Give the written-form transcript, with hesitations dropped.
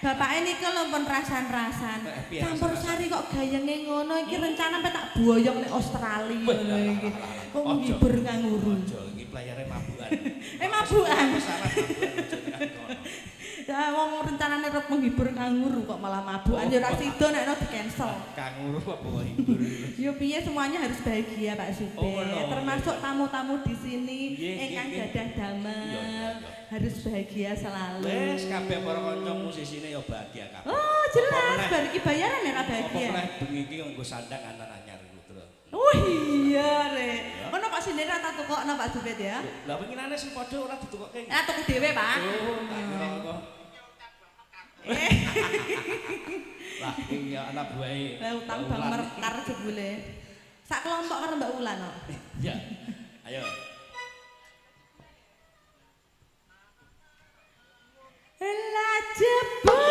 Bapake niki lho pun rasan-rasan. Campur sari kok gayenge ngono iki rencana tak boyong ning Australia lho iki. Kok ngibur kanguru. Iki playere mabukan. Mabukan. Ya wong rencanane arep menghibur kanguru kok malah mabukan ya ora sida nek di cancel. Kanguru apa kok hibur? Yo piye semuanya harus bahagia Pak Supir. Termasuk tamu-tamu di sini ingkang gadah damel. Harus bahagia selalu. Wes kabeh para kanca musisine ya bahagia kabeh. Oh, jelas. iki bayaran ya ra Apa bahagia. meneh bengi iki nganggo sandang antar anyar iku terus. Oh iya re. Ono Pak sini ra tak tukokno Pak Jupit ya. Lah winginane sing padha ora ditukokke. Lah tuku dhewe, Pak. Oh, tak kira kok. Lah iki anak buahe. Lah utang Bang Merkar jebule. Sak kelompok karo Mbak Wulan kok. Iya. Ayo. Lah jebul.